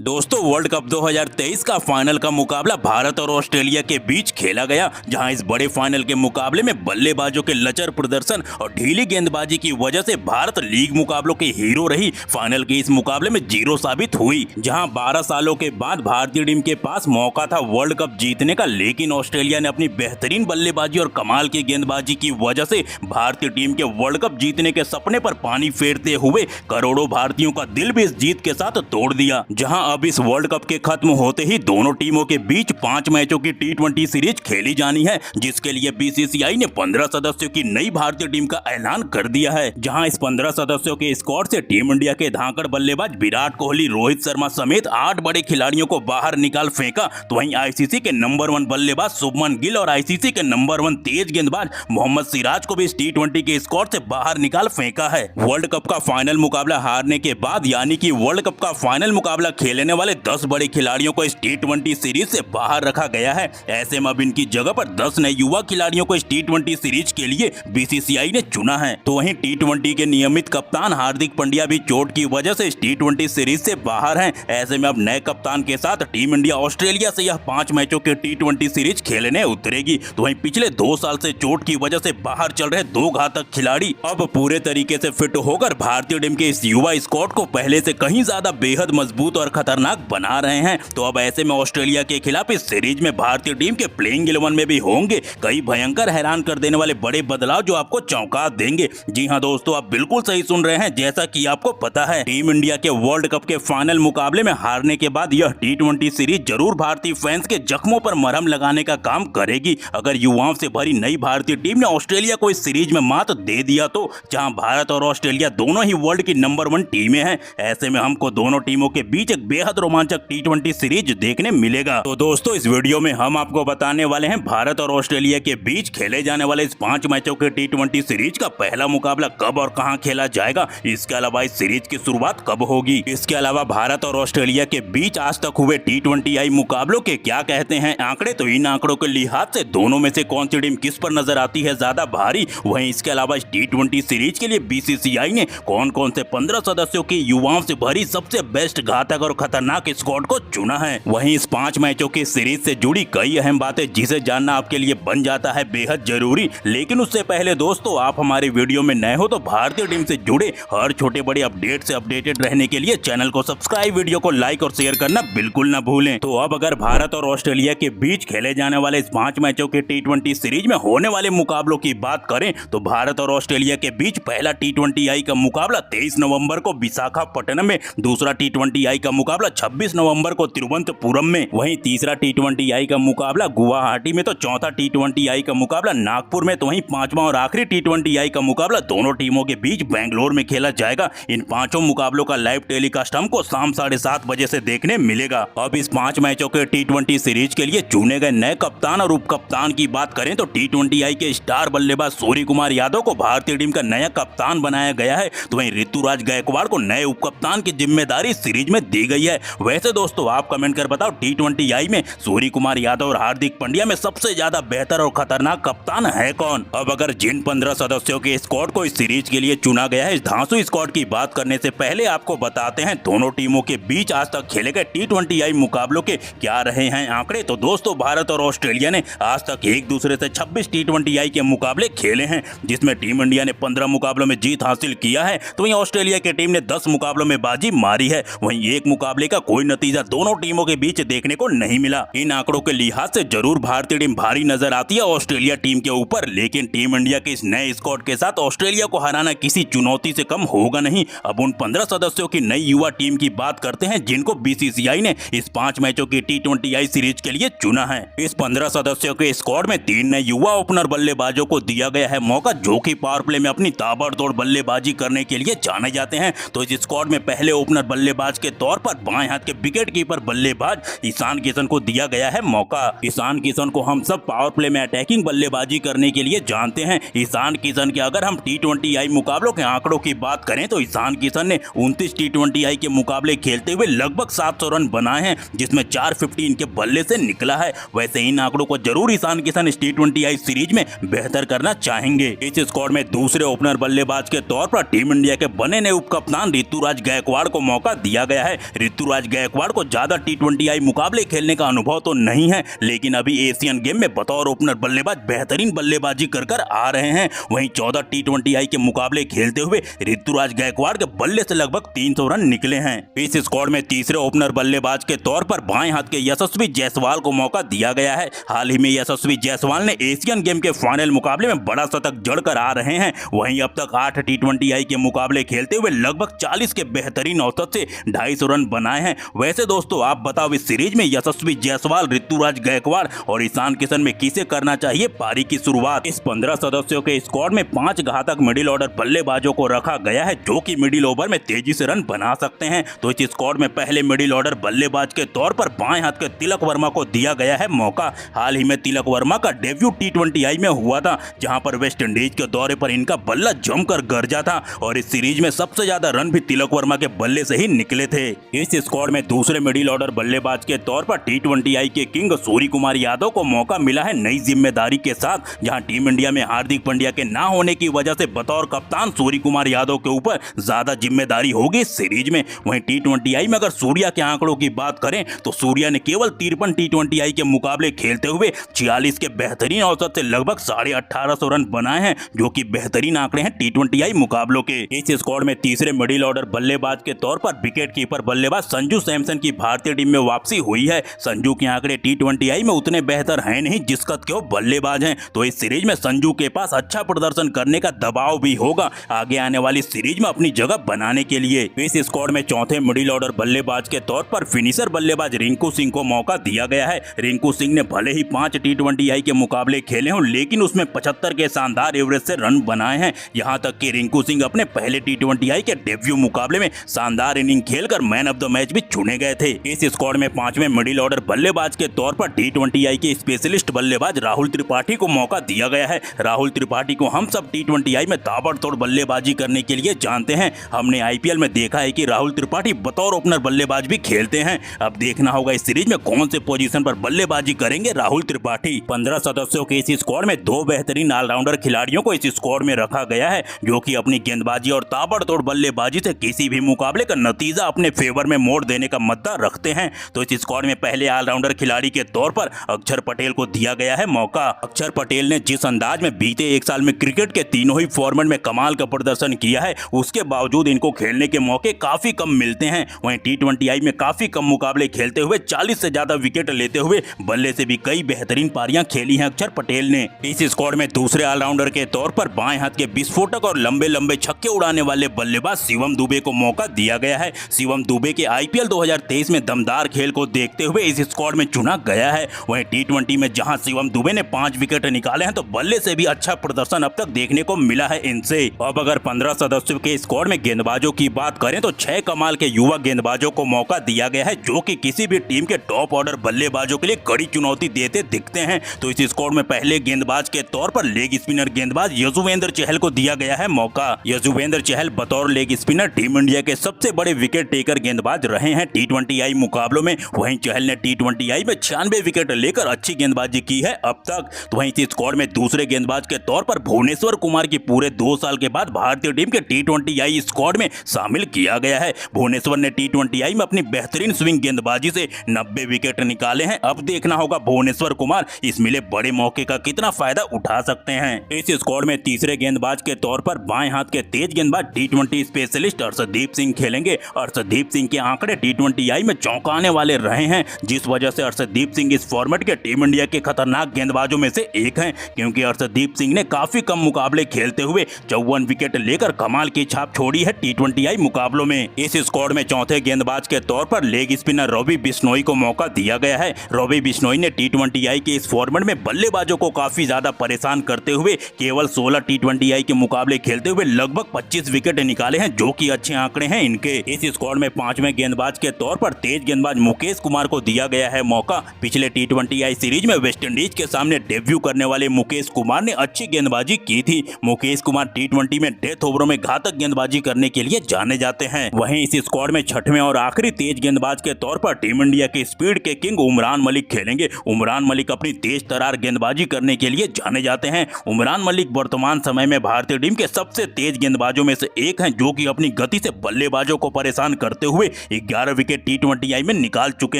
दोस्तों world cup 2023 का final का मुकाबला भारत और ऑस्ट्रेलिया के बीच खेला गया, जहां इस बड़े फाइनल के मुकाबले में बल्लेबाजों के लचर प्रदर्शन और ढीली गेंदबाजी की वजह से भारत लीग मुकाबलों के हीरो रही। फाइनल के इस मुकाबले में जीरो साबित हुई, जहां 12 सालों के बाद भारतीय टीम के पास मौका था वर्ल्ड कप जीतने का, लेकिन ऑस्ट्रेलिया ने अपनी बेहतरीन बल्लेबाजी और कमाल की गेंदबाजी की वजह से भारतीय टीम के वर्ल्ड कप जीतने के सपने पर पानी फेरते हुए करोड़ों भारतीयों का दिल भी इस जीत के साथ तोड़ दिया। जहां अब इस वर्ल्ड कप के खत्म होते ही दोनों टीमों के बीच 5 मैचों की T20 सीरीज खेली जानी है, जिसके लिए बीसीसीआई ने 15 सदस्यों की नई भारतीय टीम का ऐलान कर दिया है। जहां इस 15 सदस्यों के स्क्वाड से टीम इंडिया के धाकड़ बल्लेबाज विराट कोहली, रोहित शर्मा समेत 8 बड़े खिलाड़ियों को बाहर निकाल फेंका, तो वहीं आईसीसी के नंबर 1 बल्लेबाज शुभमन गिल और आईसीसी के नंबर 1 तेज गेंदबाज मोहम्मद सिराज को भी इस T20 के स्क्वाड से बाहर निकाल फेंका है। वर्ल्ड कप का फाइनल मुकाबला हारने के बाद, यानी कि वर्ल्ड कप का फाइनल मुकाबला खेलने वाले 10 बड़े खिलाड़ियों को इस T20 सीरीज से बाहर रखा गया है। ऐसे में अब इनकी जगह पर 10 नए युवा खिलाड़ियों को इस T20 सीरीज के लिए बीसीसीआई ने चुना है। तो वहीं T20 के नियमित कप्तान हार्दिक पांड्या भी चोट की वजह से इस T20 सीरीज से बाहर हैं। ऐसे में अब नए कप्तान के साथ टीम इंडिया ऑस्ट्रेलिया से यह 5 मैचों के T20 सीरीज खेलने उतरेगी। तो वहीं पिछले 2 साल से चोट की वजह से बाहर चल रहे 2 घातक खिलाड़ी अब पूरे तरीके से फिट होकर भारतीय टीम के इस युवा स्क्वाड को पहले से कहीं ज्यादा बेहद मजबूत और खतरनाक बना रहे हैं। तो अब ऐसे में ऑस्ट्रेलिया के खिलाफ इस सीरीज में भारतीय टीम के प्लेइंग 11 में भी होंगे कई भयंकर हैरान कर देने वाले बड़े बदलाव, जो आपको चौंका देंगे। जी हां दोस्तों, आप बिल्कुल सही सुन रहे हैं। जैसा कि आपको पता है, टीम इंडिया के वर्ल्ड कप के फाइनल मुकाबले में हारने के बाद यह T20 सीरीज जरूर भारतीय फैंस के जख्मों पर मरहम लगाने का काम करेगी। अगर युवाओं से भरी नई भारतीय टीम ने ऑस्ट्रेलिया को इस सीरीज में मात दे दिया, तो जहां भारत और ऑस्ट्रेलिया दोनों ही वर्ल्ड की नंबर 1 टीमें हैं, ऐसे में हमको दोनों टीमों के बीच एक बेहद रोमांचक T20 सीरीज देखने मिलेगा। तो दोस्तों, इस वीडियो में हम आपको बताने वाले हैं भारत और ऑस्ट्रेलिया के बीच खेले जाने वाले इस 5 मैचों के T20 सीरीज का पहला मुकाबला कब और कहां खेला जाएगा। इसके अलावा इस सीरीज की शुरुआत कब होगी। इसके अलावा भारत और ऑस्ट्रेलिया के बीच आज तक हुए T20I मुकाबलों के क्या कहते हैं आंकड़े, तो इन आंकड़ों के लिहाज से दोनों में से कौन सी टीम किस पर नजर आती है ज्यादा भारी। वहीं इसके अलावा इस T20 सीरीज के लिए बीसीसीआई ने कौन कौन से 15 सदस्यों की युवाओं से भरी सबसे बेस्ट घातक और खतरनाक स्क्वाड को चुना है। वहीं इस 5 मैचों की सीरीज से जुड़ी कई अहम बातें, जिसे जानना आपके लिए बन जाता है बेहद जरूरी। लेकिन उससे पहले दोस्तों, आप हमारे वीडियो में नए हो तो भारतीय टीम से जुड़े हर छोटे बड़े अपडेट से अपडेटेड रहने के लिए चैनल को सब्सक्राइब, वीडियो को लाइक और शेयर करना बिल्कुल ना भूलें। तो अब अगर भारत और ऑस्ट्रेलिया के बीच खेले जाने वाले इस 5 मैचों के T20 सीरीज में होने वाले मुकाबलों की बात करें, तो भारत और ऑस्ट्रेलिया के बीच पहला T20I का मुकाबला 23 नवंबर को विशाखापट्टनम में, दूसरा T20I का मुकाबला 26 नवंबर को तिरुवनंतपुरम में, वहीं तीसरा T20I का मुकाबला गुवाहाटी में, तो चौथा T20I का मुकाबला नागपुर में, तो वहीं 5वां और आखिरी T20I का मुकाबला दोनों टीमों के बीच बेंगलोर में खेला जाएगा। इन 5 मुकाबलों का लाइव टेलीकास्ट हमको शाम 7:30 बजे से देखने मिलेगा। अब इस 5 मैचों के T20 सीरीज के लिए चुने गए नए कप्तान और उप कप्तान की बात करें, तो T20I के स्टार बल्लेबाज सूर्य कुमार यादव को भारतीय टीम का नया कप्तान बनाया गया है, तो वहीं ऋतुराज गायकवाड़ को नए उप कप्तान की जिम्मेदारी सीरीज में दी गई है। वैसे दोस्तों, आप कमेंट कर बताओ, T20I में सूर्य कुमार यादव और हार्दिक पांड्या में सबसे ज्यादा बेहतर और खतरनाक कप्तान है कौन। अब अगर जिन 15 सदस्यों के स्क्वाड को इस सीरीज के लिए चुना गया है, इस धांसू स्क्वाड की बात करने से पहले आपको बताते हैं दोनों टीमों के बीच आज तक खेले गए T20I मुकाबलों के क्या रहे हैं आंकड़े। तो दोस्तों, भारत और ऑस्ट्रेलिया ने आज तक एक दूसरे से 26 T20I के मुकाबले खेले हैं, जिसमें टीम इंडिया ने 15 मुकाबलों में जीत हासिल किया है, तो वहीं ऑस्ट्रेलिया की टीम ने 10 मुकाबलों में बाजी मारी है। वहीं एक मुकाबले का कोई नतीजा दोनों टीमों के बीच देखने को नहीं मिला। इन आंकड़ों के लिहाज से जरूर भारतीय टीम भारी नजर आती है ऑस्ट्रेलिया टीम के ऊपर, लेकिन टीम इंडिया के इस नए स्क्वाड के साथ ऑस्ट्रेलिया को हराना किसी चुनौती से कम होगा नहीं। अब उन 15 सदस्यों की नई युवा टीम की बात करते हैं, जिनको बीसीसीआई ने इस 5 मैचों की T20I सीरीज के लिए चुना है। इस 15 सदस्यों के स्क्वाड में 3 नए युवा ओपनर बल्लेबाजों को दिया गया है मौका, जो कि पावर प्ले में अपनी ताबड़तोड़ बल्लेबाजी करने के लिए जाने जाते हैं। तो इस स्क्वाड में पहले ओपनर बल्लेबाज के तौर पर बाएं हाथ के विकेट कीपर बल्लेबाज ईशान किशन को दिया गया है मौका। ईशान किशन को हम सब पावर प्ले में अटैकिंग बल्लेबाजी करने के लिए जानते हैं। ईशान किशन के अगर हम T20I मुकाबलों के आंकड़ों की बात करें, तो ईशान किशन ने 29 T20I के मुकाबले खेलते हुए लगभग 700 रन बनाए हैं, जिसमें 450 इनके बल्ले से निकला है। वैसे इन आंकड़ों को जरूर ईशान किशन इस T20I सीरीज में बेहतर करना चाहेंगे। इस स्क्वाड में दूसरे ओपनर बल्लेबाज के तौर पर टीम इंडिया के बने नए उप कप्तान ऋतुराज गायकवाड़ को मौका दिया गया है। ऋतुराज गायकवाड़ को ज्यादा T20I मुकाबले खेलने का अनुभव तो नहीं है, लेकिन अभी एशियन गेम में बतौर ओपनर बल्लेबाज बेहतरीन बल्लेबाजी कर आ रहे हैं। वहीं 14 T20I के मुकाबले खेलते हुए ऋतुराज गायकवाड़ के बल्ले से लगभग 300 रन निकले हैं। इस स्क्वाड में तीसरे ओपनर बल्लेबाज के तौर पर बाएं हाथ के यशस्वी जायसवाल को मौका दिया गया है। हाल ही में यशस्वी जायसवाल ने एशियन गेम के फाइनल मुकाबले में बड़ा शतक जड़कर आ रहे हैं। वहीं अब तक 8 T20I के मुकाबले खेलते हुए लगभग 40 के बेहतरीन औसत से 250 रन बनाए हैं। वैसे दोस्तों आप बताओ, इस सीरीज में यशस्वी जायसवाल, ऋतुराज गायकवाड़ और ईशान किशन में किसे करना चाहिए पारी की शुरुआत। इस 15 सदस्यों के स्क्वाड में 5 घातक मिडिल ऑर्डर बल्लेबाजों को रखा गया है जो कि मिडिल ओवर में तेजी से रन बना सकते हैं। तो इस स्क्वाड में पहले मिडिल ऑर्डर बल्लेबाज के तौर पर बाएं हाथ के तिलक वर्मा को दिया गया है मौका। हाल ही में तिलक वर्मा का डेब्यू T20I में हुआ था, जहां पर वेस्ट इंडीज के दौरे पर इनका बल्ला जमकर गरजा था और इस सीरीज में सबसे ज्यादा रन भी तिलक वर्मा के बल्ले से ही निकले थे। इस स्क्वाड में दूसरे मिडिल ऑर्डर बल्लेबाज के तौर पर T20I के किंग सूर्य कुमार यादव को मौका मिला है नई जिम्मेदारी के साथ, जहां टीम इंडिया में हार्दिक पांड्या के ना होने की वजह से बतौर कप्तान सूर्य कुमार यादव के ऊपर ज्यादा जिम्मेदारी होगी इस सीरीज में। वहीं T20I में अगर सूर्या के आंकड़ों की बात करें तो सूर्या ने केवल 53 T20I के मुकाबले खेलते हुए 46 के बेहतरीन औसत से लगभग 1850 रन बनाए हैं, जो कि बेहतरीन आंकड़े हैं T20I मुकाबलों के। इस स्क्वाड में तीसरे मिडिल ऑर्डर बल्लेबाज के तौर पर विकेट कीपर बल्लेबाज संजू सैमसन की भारतीय टीम में वापसी हुई है। संजू के आंकड़े T20I में उतने बेहतर हैं नहीं जिस कद के वो बल्लेबाज हैं, तो इस सीरीज में संजू के पास अच्छा प्रदर्शन करने का दबाव भी होगा आगे आने वाली सीरीज में अपनी जगह बनाने के लिए। इस स्क्वाड में चौथे मिडिल ऑर्डर बल्लेबाज के तौर पर फिनिशर बल्लेबाज रिंकू सिंह को मौका दिया गया है। रिंकू सिंह ने भले ही 5 T20I के मुकाबले खेले हों, लेकिन उसमें 75 के शानदार एवरेज से रन बनाए हैं। यहां तक कि रिंकू सिंह अपने पहले T20I के डेब्यू मुकाबले में शानदार इनिंग खेलकर मैन ऑफ द मैच भी चुने गए थे। इस स्क्वाड में 5वें मिडिल ऑर्डर बल्लेबाज के तौर पर T20I के स्पेशलिस्ट बल्लेबाज राहुल त्रिपाठी को मौका दिया गया है। राहुल त्रिपाठी को हम सब T20I में ताबड़तोड़ बल्लेबाजी करने के लिए जानते हैं। हमने IPL में देखा है कि राहुल त्रिपाठी बतौर ओपनर बल्लेबाज भी खेलते हैं। अब देखना होगा इस सीरीज में कौन से पोजीशन पर बल्लेबाजी करेंगे राहुल त्रिपाठी। 15 सदस्यों के इस स्क्वाड में 2 बेहतरीन ऑलराउंडर खिलाड़ियों को इस स्क्वाड में रखा गया है, जो कि अपनी गेंदबाजी और ताबड़तोड़ बल्लेबाजी से किसी भी मुकाबले का नतीजा अपने फेवर में मोड़ देने का मद्दा रखते हैं। तो इस स्क्वाड में पहले ऑलराउंडर खिलाड़ी के तौर पर अक्षर पटेल को दिया गया है मौका। अक्षर पटेल ने जिस अंदाज में बीते 1 साल में क्रिकेट के तीनों ही फॉर्मेट में कमाल का प्रदर्शन किया है, उसके बावजूद इनको खेलने के मौके काफी कम मिलते हैं। वहीं T20I में काफी कम मुकाबले खेलते हुए 40 से ज्यादा विकेट लेते हुए बल्ले से भी कई बेहतरीन पारियां खेली हैं अक्षर पटेल ने। इस स्क्वाड में दूसरे ऑलराउंडर के तौर पर बाएं हाथ के विस्फोटक और लंबे लंबे छक्के उड़ाने वाले बल्लेबाज शिवम दुबे को मौका दिया गया है। शिवम दुबे के IPL 2023 में दमदार खेल को देखते हुए इस स्क्वाड में चुना गया है। वहीं T20 में जहां शिवम दुबे ने 5 विकेट निकाले हैं, तो बल्ले से भी अच्छा प्रदर्शन अब तक देखने को मिला है इनसे। अब अगर 15 सदस्यों के स्क्वाड में गेंदबाजों की बात करें तो 6 कमाल के युवा गेंदबाजों को मौका दिया गया है, जो कि किसी भी टीम के टॉप ऑर्डर बल्लेबाजों के लिए कड़ी चुनौती देते दिखते हैं। तो इस स्क्वाड में पहले गेंदबाज के तौर पर लेग स्पिनर गेंदबाज यजुवेंद्र चहल को दिया गया है मौका। यजुवेंद्र चहल बतौर लेग स्पिनर टीम इंडिया के सबसे बड़े विकेट टेकर गेंदबाज रहे हैं T20I मुकाबलों में। वहीं चहल ने T20I में 96 विकेट लेकर अच्छी गेंदबाजी की है अब तक। तो वहीं इस स्क्वाड में दूसरे गेंदबाज के तौर पर भुवनेश्वर कुमार की पूरे 2 साल के बाद भारतीय टीम के T20I स्क्वाड में शामिल किया गया है। भुवनेश्वर ने T20I में अपनी बेहतरीन स्विंग गेंदबाजी से 90 विकेट निकाले हैं। अब देखना होगा भुवनेश्वर कुमार इस मिले बड़े मौके का कितना फायदा उठा सकते हैं। इस स्क्वाड में तीसरे गेंदबाज के तौर पर बाएं हाथ के तेज गेंदबाज T20 स्पेशलिस्ट अर्शदीप सिंह खेलेंगे। अर्शदीप सिंह के आंकड़े T20I में चौंकाने वाले रहे हैं, जिस वजह से अर्शदीप सिंह इस फॉर्मेट के टीम इंडिया के खतरनाक गेंदबाजों में से एक हैं, क्योंकि अर्शदीप सिंह ने काफी कम मुकाबले खेलते हुए 54 विकेट लेकर कमाल की छाप छोड़ी है T20I मुकाबलों में। इस स्क्वाड में चौथे गेंदबाज के तौर पर लेग स्पिनर रवि बिश्नोई को मौका दिया गया है। रवि बिश्नोई ने T20I के इस फॉर्मेट में बल्लेबाजों को काफी ज्यादा परेशान करते हुए केवल 16 T20I के मुकाबले खेलते हुए लगभग 25 विकेट निकाले हैं, जो कि अच्छे आंकड़े हैं इनके। इस स्क्वाड में 5वें गेंदबाज के तौर पर तेज गेंदबाज मुकेश कुमार को दिया गया है मौका। पिछले T20I सीरीज में वेस्ट इंडीज के सामने डेब्यू करने वाले मुकेश कुमार ने अच्छी गेंदबाजी की थी। मुकेश कुमार T20 में डेथ ओवरों में घातक गेंदबाजी करने के लिए जाने जाते हैं। वहीं इस स्क्वाड में 6वें और आखिरी तेज गेंदबाज के तौर पर टीम इंडिया के स्पीड के किंग उमरान मलिक खेलेंगे। उमरान मलिक अपनी तेज तरार गेंदबाजी करने के लिए जाने जाते हैं। उमरान मलिक वर्तमान समय में भारतीय टीम के सबसे तेज गेंदबाजों में से एक हैं, जो कि अपनी गति से बल्लेबाजों को परेशान करते हुए 11 विकेट T20I में निकाल चुके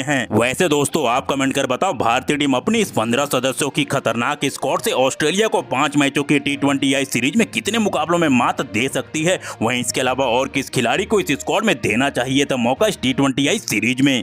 हैं। वैसे दोस्तों आप कमेंट कर बताओ, भारतीय टीम अपनी इस 15 सदस्यों की खतरनाक स्क्वाड से ऑस्ट्रेलिया को 5 मैचों की T20I सीरीज में कितने मुकाबलों में मात दे सकती है। वहीं इसके अलावा और किस खिलाड़ी को इस स्क्वाड में देना चाहिए था मौका इस T20I सीरीज में।